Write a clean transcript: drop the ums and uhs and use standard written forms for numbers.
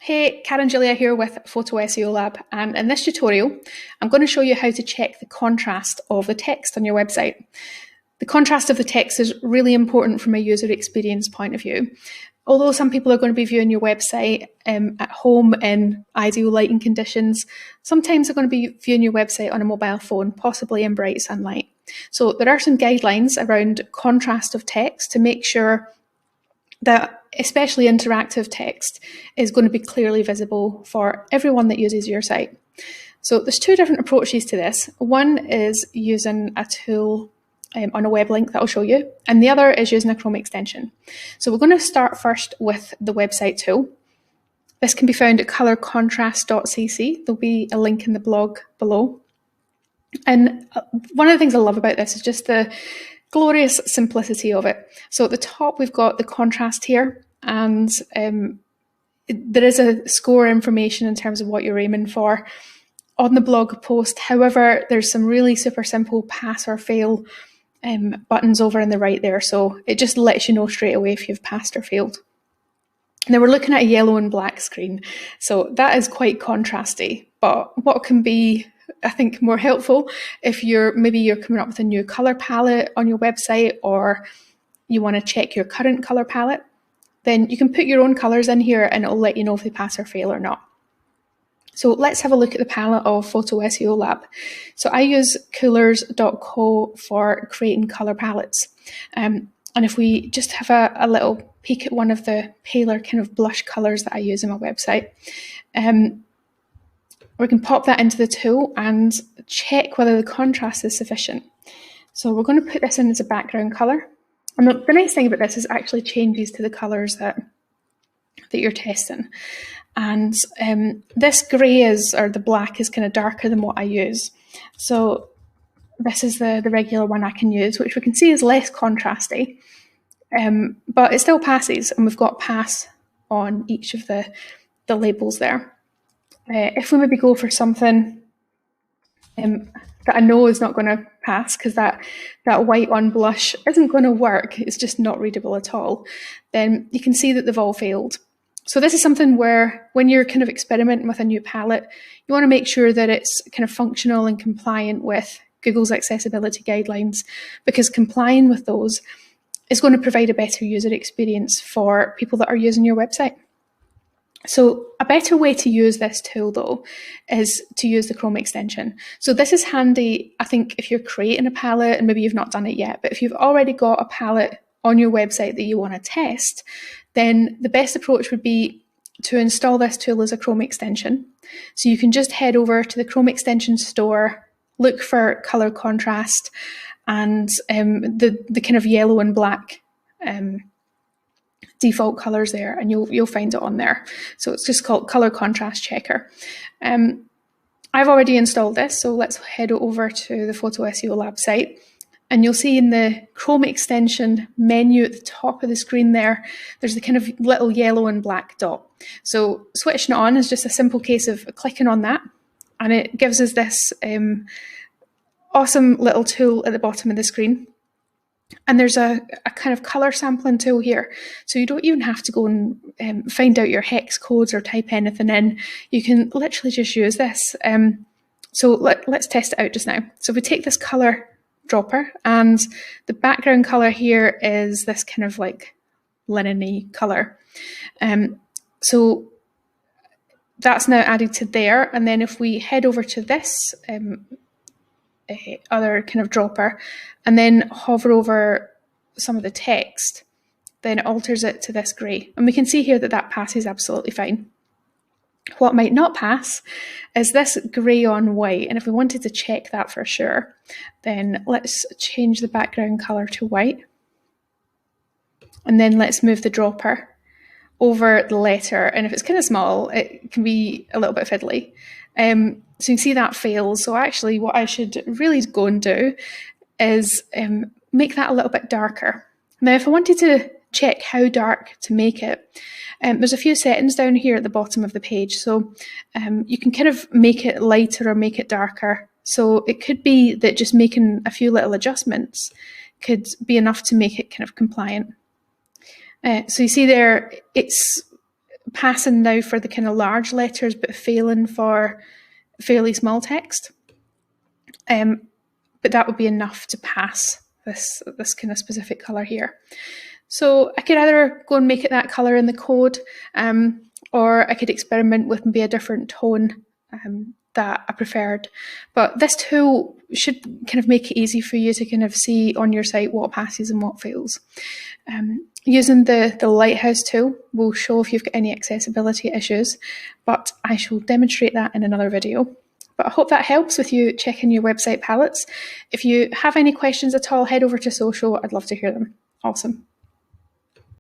Hey, Karen Julia here with Photo SEO Lab, and in this tutorial I'm going to show you how to check the contrast of the text on your website. The contrast of the text is really important from a user experience point of view. Although some people are going to be viewing your website at home in ideal lighting conditions, sometimes they're going to be viewing your website on a mobile phone, possibly in bright sunlight. So there are some guidelines around contrast of text to make sure that especially interactive text is going to be clearly visible for everyone that uses your site. So there's two different approaches to this. One is using a tool on a web link that I'll show you, and the other is using a Chrome extension. So we're going to start first with the website tool. This can be found at colorcontrast.cc. There'll be a link in the blog below. And one of the things I love about this is just the glorious simplicity of it. So at the top we've got the contrast here, and there is a score information in terms of what you're aiming for on the blog post. However, there's some really super simple pass or fail buttons over on the right there, so it just lets you know straight away if you've passed or failed. Now we're looking at a yellow and black screen, so that is quite contrasty, but what can be, I think, more helpful if you're coming up with a new color palette on your website, or you want to check your current color palette, then you can put your own colors in here and it'll let you know if they pass or fail or not. So let's have a look at the palette of Photo SEO Lab. So I use coolers.co for creating color palettes. And if we just have a little peek at one of the paler kind of blush colors that I use on my website, we can pop that into the tool and check whether the contrast is sufficient. So we're going to put this in as a background color. And the nice thing about this is it actually changes to the colors that you're testing. And this grey or the black is kind of darker than what I use. So this is the regular one I can use, which we can see is less contrasty, but it still passes, and we've got pass on each of the labels there. If we maybe go for something that I know is not going to pass, because that white on blush isn't going to work, it's just not readable at all, then you can see that they've all failed. So this is something where when you're kind of experimenting with a new palette, you want to make sure that it's kind of functional and compliant with Google's accessibility guidelines, because complying with those is going to provide a better user experience for people that are using your website. So a better way to use this tool, though, is to use the Chrome extension. So this is handy, I think, if you're creating a palette and maybe you've not done it yet, but if you've already got a palette on your website that you want to test, then the best approach would be to install this tool as a Chrome extension. So you can just head over to the Chrome extension store, look for color contrast and the kind of yellow and black default colors there, and you'll find it on there. So it's just called Color Contrast Checker. I've already installed this, so let's head over to the Photo SEO Lab site. And you'll see in the Chrome extension menu at the top of the screen there, there's the kind of little yellow and black dot. So switching it on is just a simple case of clicking on that, and it gives us this awesome little tool at the bottom of the screen. And there's a kind of color sampling tool here. So you don't even have to go and find out your hex codes or type anything in. You can literally just use this. So let's test it out just now. So if we take this color dropper, and the background color here is this kind of like linen-y color. So that's now added to there. And then if we head over to this other kind of dropper and then hover over some of the text, then it alters it to this grey. And we can see here that passes absolutely fine. What might not pass is this grey on white, and if we wanted to check that for sure, then let's change the background colour to white, and then let's move the dropper over the letter, and if it's kind of small it can be a little bit fiddly. So you can see that fails. So actually what I should really go and do is make that a little bit darker. Now if I wanted to check how dark to make it, there's a few settings down here at the bottom of the page. So you can kind of make it lighter or make it darker. So it could be that just making a few little adjustments could be enough to make it kind of compliant. So you see there, it's passing now for the kind of large letters, but failing for fairly small text. But that would be enough to pass this kind of specific colour here. So I could either go and make it that colour in the code, or I could experiment with maybe a different tone that I preferred. But this tool should kind of make it easy for you to kind of see on your site what passes and what fails. Using the Lighthouse tool will show if you've got any accessibility issues, but I shall demonstrate that in another video. But I hope that helps with you checking your website palettes. If you have any questions at all, head over to social. I'd love to hear them. Awesome.